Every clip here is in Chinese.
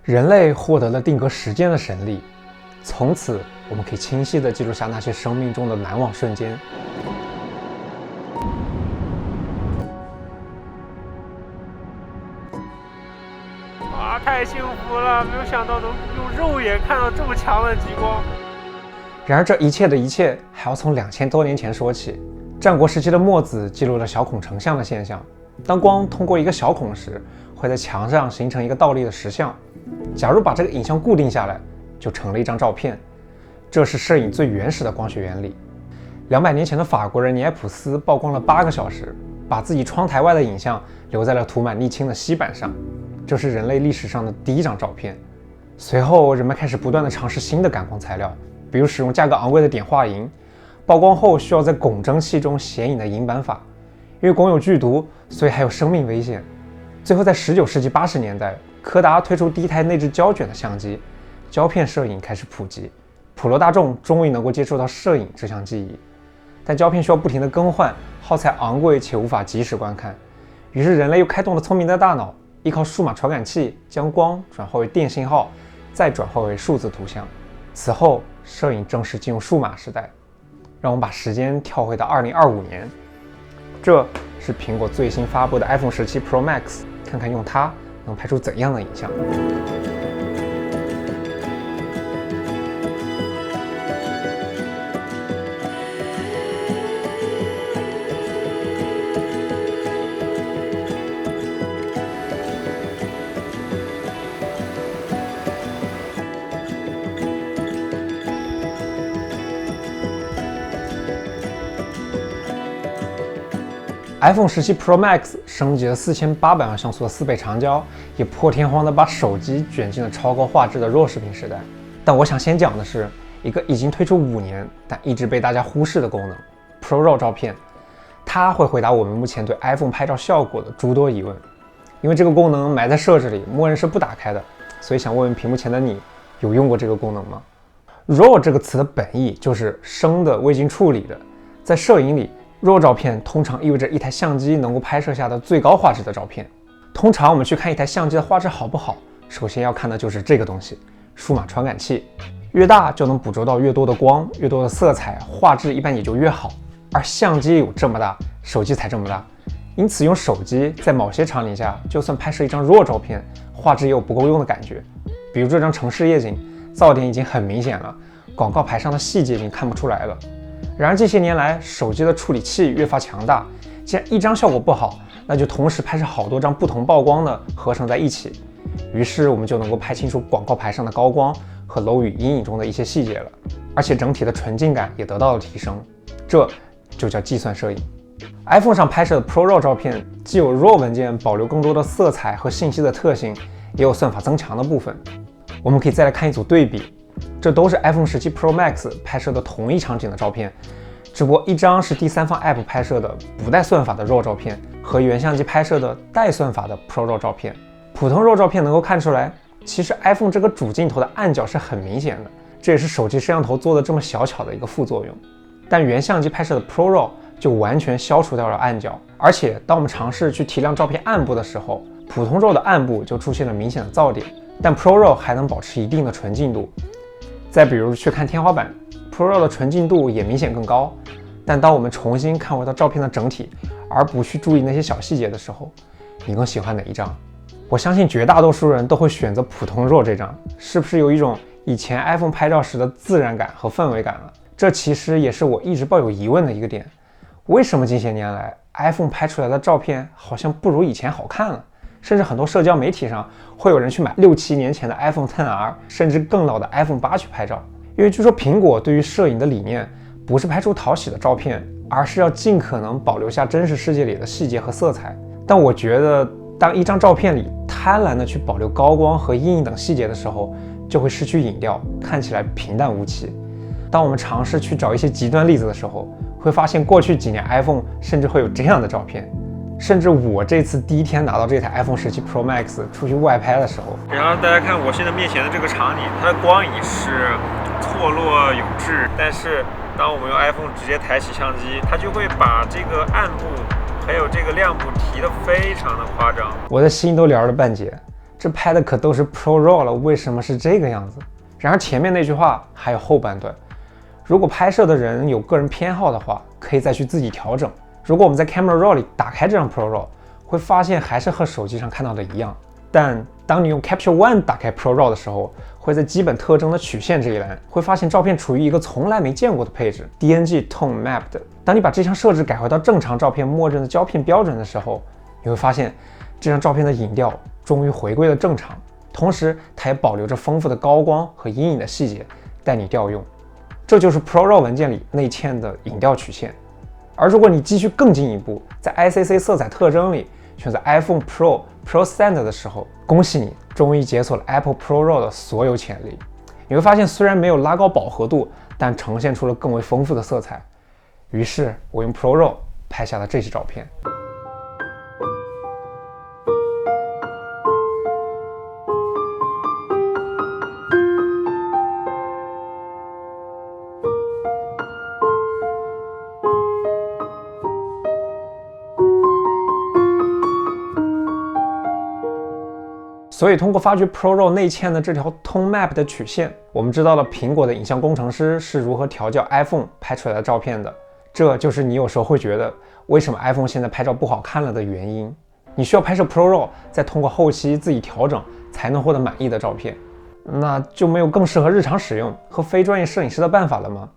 人类获得了定格时间的神力，从此我们可以清晰地记录下那些生命中的难忘瞬间。哇，太幸福了！没有想到能用肉眼看到这么强的极光。然而这一切的一切还要从2000多年前说起。战国时期的墨子记录了小孔成像的现象。当光通过一个小孔时，会在墙上形成一个倒立的石像。假如把这个影像固定下来，就成了一张照片。这是摄影最原始的光学原理。200年前的法国人尼埃普斯曝光了8个小时，把自己窗台外的影像留在了涂满沥青的锡板上。这是人类历史上的第一张照片。随后，人们开始不断地尝试新的感光材料，比如使用价格昂贵的碘化银。曝光后需要在汞蒸气中显影的银版法，因为汞有剧毒，所以还有生命危险。最后在19世纪80年代，柯达推出第一台内置胶卷的相机，胶片摄影开始普及，普罗大众终于能够接触到摄影这项技艺。但胶片需要不停地更换，耗材昂贵且无法及时观看，于是人类又开动了聪明的大脑，依靠数码传感器将光转化为电信号，再转化为数字图像。此后，摄影正式进入数码时代。让我们把时间跳回到2025年，这是苹果最新发布的 iPhone 17 Pro Max， 看看用它能拍出怎样的影像。iPhone 17 Pro Max 升级了4800万像素的4倍长焦，也破天荒地把手机卷进了超高画质的RAW视频时代。但我想先讲的是一个已经推出5年但一直被大家忽视的功能 Pro RAW 照片。它会回答我们目前对 iPhone 拍照效果的诸多疑问。因为这个功能埋在设置里，默认是不打开的，所以想问问屏幕前的你，有用过这个功能吗？ RAW 这个词的本意就是生的、未经处理的。在摄影里，RAW 照片通常意味着一台相机能够拍摄下的最高画质的照片。通常我们去看一台相机的画质好不好，首先要看的就是这个东西——数码传感器。越大就能捕捉到越多的光，越多的色彩，画质一般也就越好。而相机有这么大，手机才这么大，因此用手机在某些场景下，就算拍摄一张 RAW 照片，画质也有不够用的感觉。比如这张城市夜景，噪点已经很明显了，广告牌上的细节已经看不出来了。然而这些年来，手机的处理器越发强大，既然一张效果不好，那就同时拍摄好多张不同曝光的合成在一起，于是我们就能够拍清楚广告牌上的高光和楼宇阴影中的一些细节了，而且整体的纯净感也得到了提升，这就叫计算摄影。iPhone 上拍摄的 Pro RAW 照片，既有 RAW 文件保留更多的色彩和信息的特性，也有算法增强的部分。我们可以再来看一组对比，这都是 iPhone 17 Pro Max 拍摄的同一场景的照片，只不过一张是第三方 App 拍摄的不带算法的 RAW 照片，和原相机拍摄的带算法的 Pro RAW 照片。普通 RAW 照片能够看出来，其实 iPhone 这个主镜头的暗角是很明显的，这也是手机摄像头做的这么小巧的一个副作用。但原相机拍摄的 Pro RAW 就完全消除掉了暗角，而且当我们尝试去提亮照片暗部的时候，普通 RAW 的暗部就出现了明显的噪点，但 Pro RAW 还能保持一定的纯净度。再比如去看天花板， Pro RAW 的纯净度也明显更高，但当我们重新看回到照片的整体，而不去注意那些小细节的时候，你更喜欢哪一张？我相信绝大多数人都会选择普通 RAW 这张，是不是有一种以前 iPhone 拍照时的自然感和氛围感了？这其实也是我一直抱有疑问的一个点，为什么近些年来 iPhone 拍出来的照片好像不如以前好看了？甚至很多社交媒体上会有人去买6-7年前的 iPhone XR， 甚至更老的 iPhone 8去拍照，因为据说苹果对于摄影的理念不是拍出讨喜的照片，而是要尽可能保留下真实世界里的细节和色彩。但我觉得当一张照片里贪婪的去保留高光和阴影等细节的时候，就会失去影调，看起来平淡无奇。当我们尝试去找一些极端例子的时候，会发现过去几年 iPhone 甚至会有这样的照片。甚至我这次第一天拿到这台 iPhone 17 Pro Max 出去外拍的时候，然后大家看我现在面前的这个场景，它的光影是错落有致，但是当我们用 iPhone 直接抬起相机，它就会把这个暗部还有这个亮部提得非常的夸张，我的心都凉了半截。这拍的可都是 Pro RAW 了，为什么是这个样子？然而前面那句话还有后半段，如果拍摄的人有个人偏好的话，可以再去自己调整。如果我们在 Camera Raw 里打开这张 Pro RAW， 会发现还是和手机上看到的一样。但当你用 Capture One 打开 Pro RAW 的时候，会在基本特征的曲线这一栏，会发现照片处于一个从来没见过的配置 DNG Tone Mapped。当你把这项设置改回到正常照片默认的胶片标准的时候，你会发现这张照片的影调终于回归了正常，同时它也保留着丰富的高光和阴影的细节带你调用。这就是 Pro RAW 文件里内嵌的影调曲线。而如果你继续更进一步，在 ICC 色彩特征里选择 iPhone Pro Standard 的时候，恭喜你，终于解锁了 Apple Pro RAW 的所有潜力。你会发现，虽然没有拉高饱和度，但呈现出了更为丰富的色彩。于是我用 Pro RAW 拍下了这些照片。所以通过发掘 Pro RAW 内嵌的这条 Tone Map 的曲线，我们知道了苹果的影像工程师是如何调教 iPhone 拍出来的照片的。这就是你有时候会觉得为什么 iPhone 现在拍照不好看了的原因。你需要拍摄 Pro RAW， 再通过后期自己调整，才能获得满意的照片。那就没有更适合日常使用和非专业摄影师的办法了吗？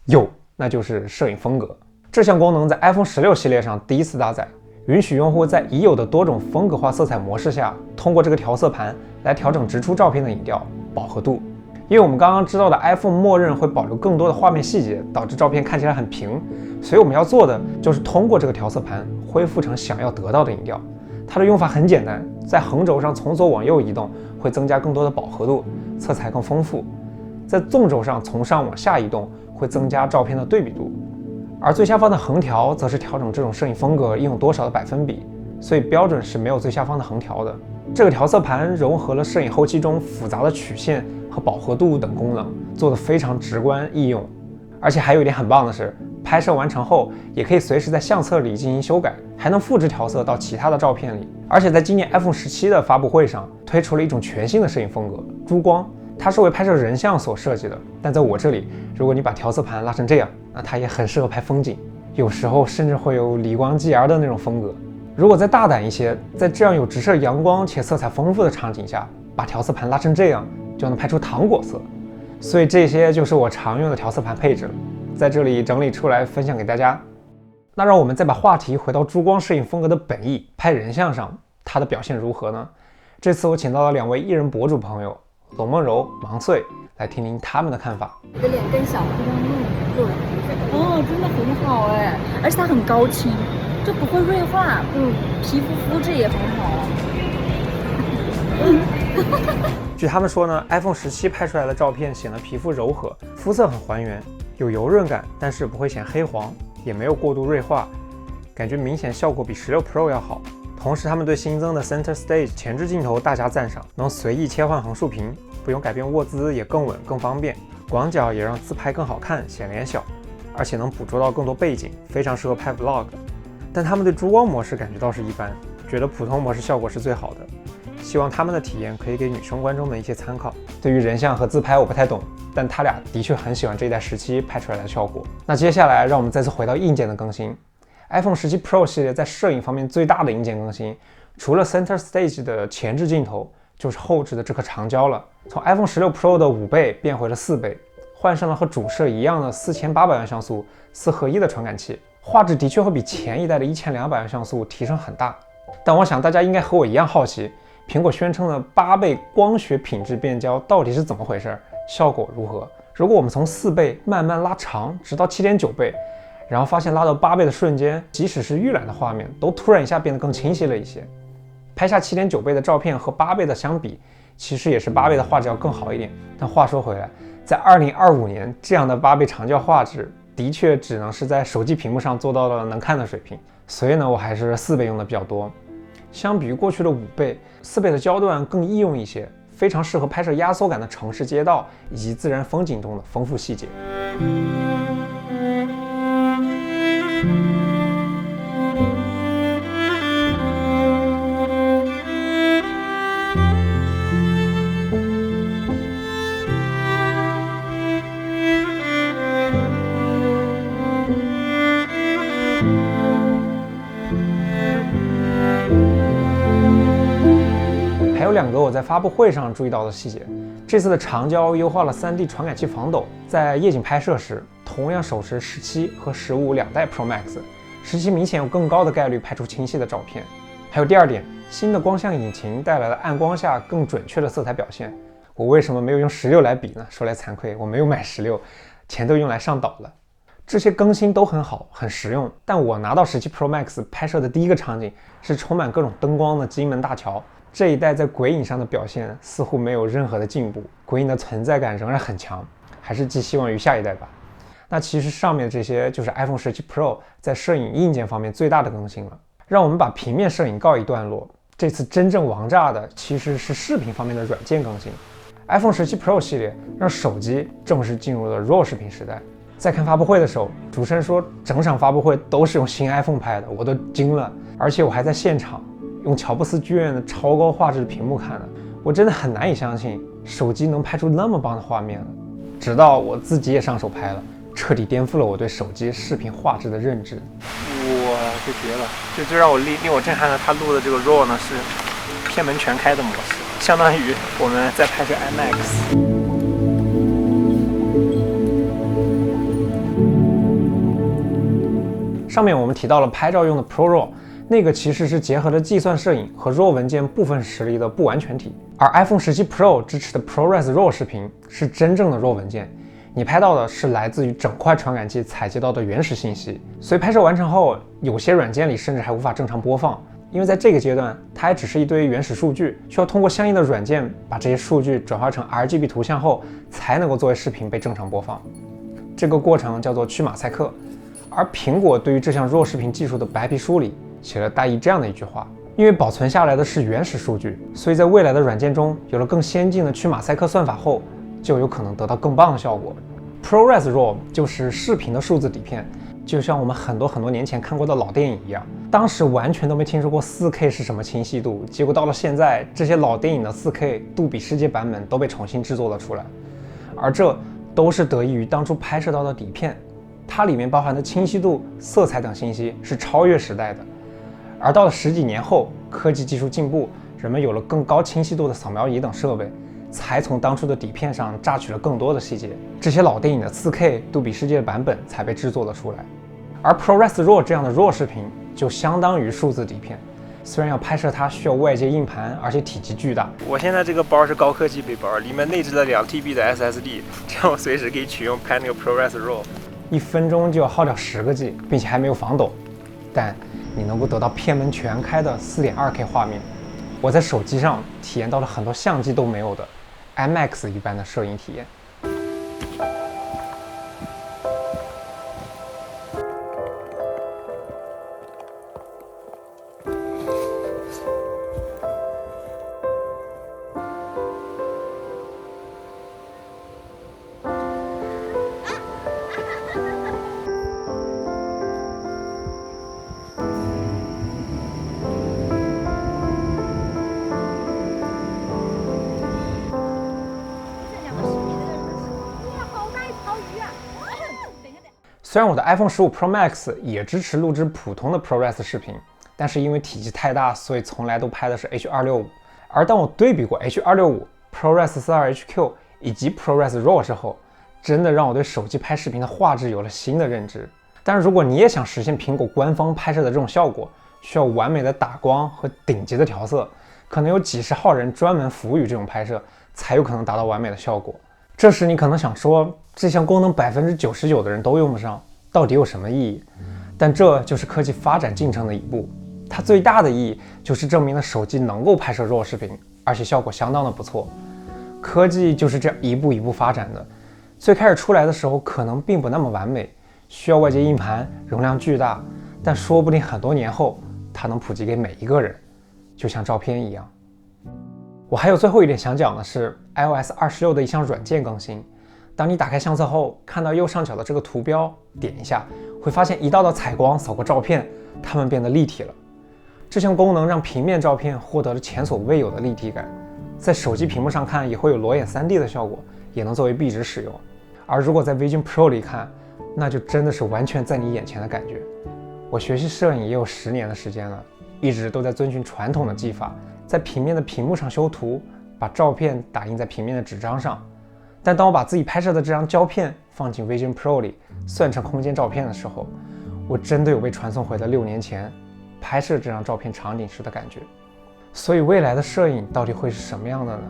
有，那就是摄影风格。这项功能在 iPhone 16系列上第一次搭载，允许用户在已有的多种风格化色彩模式下，通过这个调色盘来调整直出照片的影调、饱和度。因为我们刚刚知道的 iPhone 默认会保留更多的画面细节，导致照片看起来很平，所以我们要做的就是通过这个调色盘恢复成想要得到的影调。它的用法很简单，在横轴上从左往右移动会增加更多的饱和度，色彩更丰富；在纵轴上从上往下移动会增加照片的对比度。而最下方的横条则是调整这种摄影风格应用多少的百分比，所以标准是没有最下方的横条的。这个调色盘融合了摄影后期中复杂的曲线和饱和度等功能，做得非常直观易用。而且还有一点很棒的是，拍摄完成后也可以随时在相册里进行修改，还能复制调色到其他的照片里。而且在今年 iPhone 17的发布会上推出了一种全新的摄影风格——珠光。它是为拍摄人像所设计的，但在我这里，如果你把调色盘拉成这样，那它也很适合拍风景，有时候甚至会有理光 GR 的那种风格。如果再大胆一些，在这样有直射阳光且色彩丰富的场景下，把调色盘拉成这样，就能拍出糖果色。所以这些就是我常用的调色盘配置了，在这里整理出来分享给大家。那让我们再把话题回到珠光摄影风格的本意，拍人像上，它的表现如何呢？这次我请到了2位艺人博主朋友龙梦柔、芒穗，来听听他们的看法。你的脸更小，会让路人哦，真的很好哎，而且它很高清，就不会锐化，皮肤肤质也很好。据他们说呢 ，iPhone 17拍出来的照片显得皮肤柔和，肤色很还原，有油润感，但是不会显黑黄，也没有过度锐化，感觉明显效果比16 Pro 要好。同时，他们对新增的 Center Stage 前置镜头大加赞赏，能随意切换横竖屏，不用改变卧姿也更稳更方便。广角也让自拍更好看，显脸小，而且能捕捉到更多背景，非常适合拍 Vlog。但他们对珠光模式感觉倒是一般，觉得普通模式效果是最好的。希望他们的体验可以给女生观众们一些参考。对于人像和自拍我不太懂，但他俩的确很喜欢这一代17拍出来的效果。那接下来让我们再次回到硬件的更新。iPhone 17 Pro 系列在摄影方面最大的硬件更新，除了 Center Stage 的前置镜头，就是后置的这颗长焦了。从 iPhone 16 Pro 的5倍变回了4倍，换上了和主摄一样的4800万像素4合1的传感器，画质的确会比前一代的1200万像素提升很大。但我想大家应该和我一样好奇，苹果宣称的8倍光学品质变焦到底是怎么回事，效果如何？如果我们从4倍慢慢拉长，直到7.9倍，然后发现拉到8倍的瞬间，即使是预览的画面都突然一下变得更清晰了一些。拍下7.9倍的照片和8倍的相比，其实也是8倍的画质要更好一点。但话说回来，在2025年，这样的8倍长焦画质的确只能是在手机屏幕上做到了能看的水平。所以呢，我还是4倍用的比较多。相比于过去的5倍，4倍的焦段更易用一些，非常适合拍摄压缩感的城市街道以及自然风景中的丰富细节。我在发布会上注意到的细节。这次的长焦优化了 3D 传感器防抖，在夜景拍摄时同样手持17和15两代 Pro Max，17明显有更高的概率拍出清晰的照片。还有第二点，新的光像引擎带来了暗光下更准确的色彩表现。我为什么没有用16来比呢？说来惭愧，我没有买16，钱都用来上岛了。这些更新都很好，很实用，但我拿到17 Pro Max 拍摄的第一个场景是充满各种灯光的金门大桥。这一代在鬼影上的表现似乎没有任何的进步，鬼影的存在感仍然很强，还是寄希望于下一代吧。那其实上面这些就是 iPhone 17 Pro 在摄影硬件方面最大的更新了。让我们把平面摄影告一段落，这次真正王炸的其实是视频方面的软件更新。iPhone 17 Pro 系列让手机正式进入了 RAW 视频时代。在看发布会的时候，主持人说整场发布会都是用新 iPhone 拍的，我都惊了。而且我还在现场用乔布斯剧院的超高画质的屏幕看的，我真的很难以相信手机能拍出那么棒的画面了。直到我自己也上手拍了，彻底颠覆了我对手机视频画质的认知。哇，这绝了！就最让我令我震撼的，他录的这个 RAW 呢是片门全开的模式，相当于我们在拍摄 IMAX。上面我们提到了拍照用的 Pro RAW， 那个其实是结合了计算摄影和 RAW 文件部分实力的不完全体，而 iPhone 17 Pro 支持的 ProRes RAW 视频是真正的 RAW 文件，你拍到的是来自于整块传感器采集到的原始信息，所以拍摄完成后，有些软件里甚至还无法正常播放，因为在这个阶段，它还只是一堆原始数据，需要通过相应的软件把这些数据转化成 RGB 图像后，才能够作为视频被正常播放。这个过程叫做驱马赛克。而苹果对于这项 RAW 视频技术的白皮书里写了大意这样的一句话：因为保存下来的是原始数据，所以在未来的软件中有了更先进的驱马赛克算法后，就有可能得到更棒的效果。ProRes RAW 就是视频的数字底片，就像我们很多年前看过的老电影一样，当时完全都没听说过 4K 是什么清晰度，结果到了现在，这些老电影的 4K 杜比世界版本都被重新制作了出来，而这都是得益于当初拍摄到的底片。它里面包含的清晰度、色彩等信息是超越时代的，而到了10几年后，科技技术进步，人们有了更高清晰度的扫描仪等设备，才从当初的底片上榨取了更多的细节，这些老电影的 4K 杜比世界版本才被制作了出来。而 ProRes RAW 这样的 RAW 视频就相当于数字底片，虽然要拍摄它需要外接硬盘，而且体积巨大。我现在这个包是高科技背包，里面内置了2TB 的 SSD， 这样我随时可以取用拍那个 ProRes RAW。1分钟就要耗掉10个 G， 并且还没有防抖，但你能够得到片门全开的 4.2K 画面。我在手机上体验到了很多相机都没有的 IMAX 一般的摄影体验。虽然我的 iPhone 15 Pro Max 也支持录制普通的 ProRes 视频，但是因为体积太大，所以从来都拍的是 H.265。而当我对比过 H.265、ProRes 42HQ 以及 ProRes RAW 之后，真的让我对手机拍视频的画质有了新的认知。但是如果你也想实现苹果官方拍摄的这种效果，需要完美的打光和顶级的调色，可能有几十号人专门服务于这种拍摄，才有可能达到完美的效果。这时你可能想说，这项功能99%的人都用不上，到底有什么意义？但这就是科技发展进程的一步。它最大的意义就是证明了手机能够拍摄RAW视频，而且效果相当的不错。科技就是这样一步一步发展的。最开始出来的时候可能并不那么完美，需要外接硬盘，容量巨大，但说不定很多年后它能普及给每一个人，就像照片一样。我还有最后一点想讲的是 iOS 26的一项软件更新。当你打开相册后，看到右上角的这个图标，点一下会发现一道道彩光扫过照片，它们变得立体了。这项功能让平面照片获得了前所未有的立体感，在手机屏幕上看也会有裸眼 3D 的效果，也能作为壁纸使用。而如果在 Vision Pro 里看，那就真的是完全在你眼前的感觉。我学习摄影也有10年的时间了，一直都在遵循传统的技法，在平面的屏幕上修图，把照片打印在平面的纸张上。但当我把自己拍摄的这张胶片放进 Vision Pro 里，算成空间照片的时候，我真的有被传送回了6年前拍摄这张照片场景时的感觉。所以未来的摄影到底会是什么样的呢？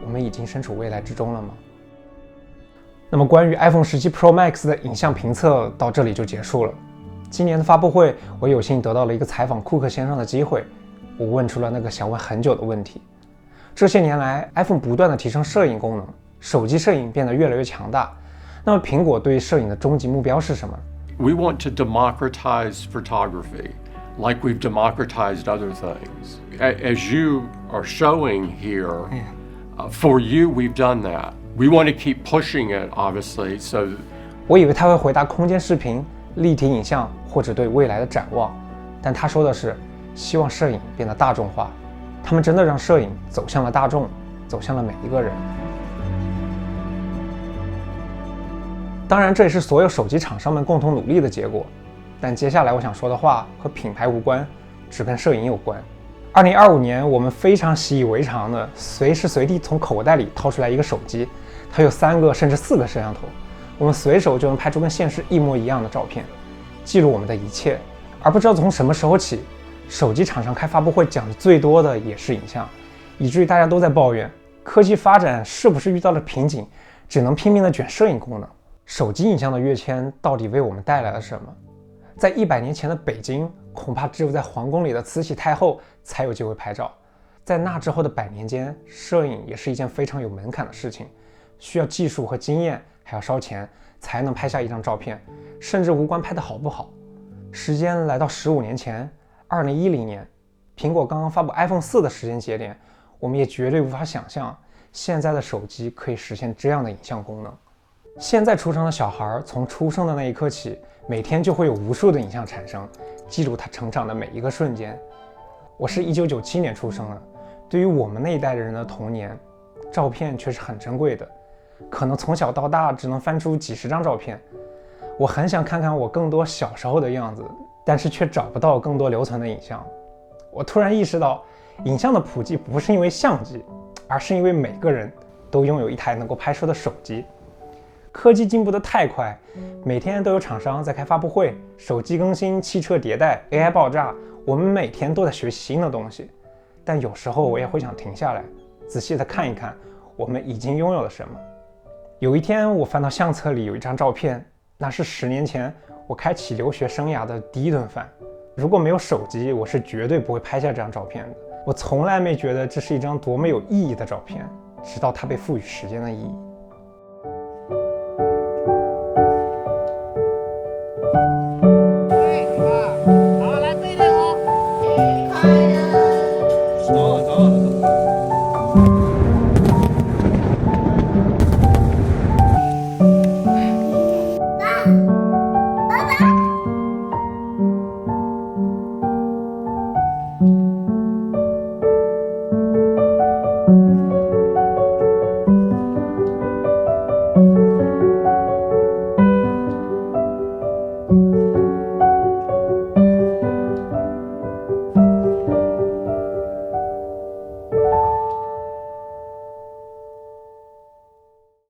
我们已经身处未来之中了吗？那么关于 iPhone 17 Pro Max 的影像评测到这里就结束了。今年的发布会，我有幸得到了一个采访库克先生的机会，我问出了那个想问很久的问题。这些年来 iPhone 不断的提升摄影功能，手机摄影变得越来越强大，那么苹果对摄影的终极目标是什么？ We want to democratize photography like we've democratized other things. As you are showing here, for you we've done that. We want to keep pushing it, obviously, so 我以为他会回答空间视频、立体影像或者对未来的展望，但他说的是希望摄影变得大众化。他们真的让摄影走向了大众，走向了每一个人。当然，这也是所有手机厂商们共同努力的结果。但接下来我想说的话和品牌无关，只跟摄影有关。2025年，我们非常习以为常的随时随地从口袋里掏出来一个手机，它有3个甚至4个摄像头，我们随手就能拍出跟现实一模一样的照片，记录我们的一切。而不知道从什么时候起，手机厂商开发布会讲的最多的也是影像，以至于大家都在抱怨科技发展是不是遇到了瓶颈，只能拼命的卷摄影功能。手机影像的跃迁到底为我们带来了什么？在100年前的北京，恐怕只有在皇宫里的慈禧太后才有机会拍照。在那之后的100年间，摄影也是一件非常有门槛的事情，需要技术和经验，还要烧钱才能拍下一张照片，甚至无关拍得好不好。时间来到15年前，2010年，苹果刚刚发布 iPhone 4的时间节点，我们也绝对无法想象现在的手机可以实现这样的影像功能。现在出生的小孩从出生的那一刻起，每天就会有无数的影像产生，记录他成长的每一个瞬间。我是1997年出生的，对于我们那一代人的童年，照片却是很珍贵的，可能从小到大只能翻出几十张照片。我很想看看我更多小时候的样子，但是却找不到更多留存的影像。我突然意识到，影像的普及不是因为相机，而是因为每个人都拥有一台能够拍摄的手机。科技进步得太快，每天都有厂商在开发布会，手机更新，汽车迭代， AI 爆炸，我们每天都在学习新的东西。但有时候我也会想停下来，仔细地看一看我们已经拥有了什么。有一天我翻到相册里有一张照片，那是10年前我开启留学生涯的第一顿饭。如果没有手机，我是绝对不会拍下这张照片的。我从来没觉得这是一张多么有意义的照片，直到它被赋予时间的意义。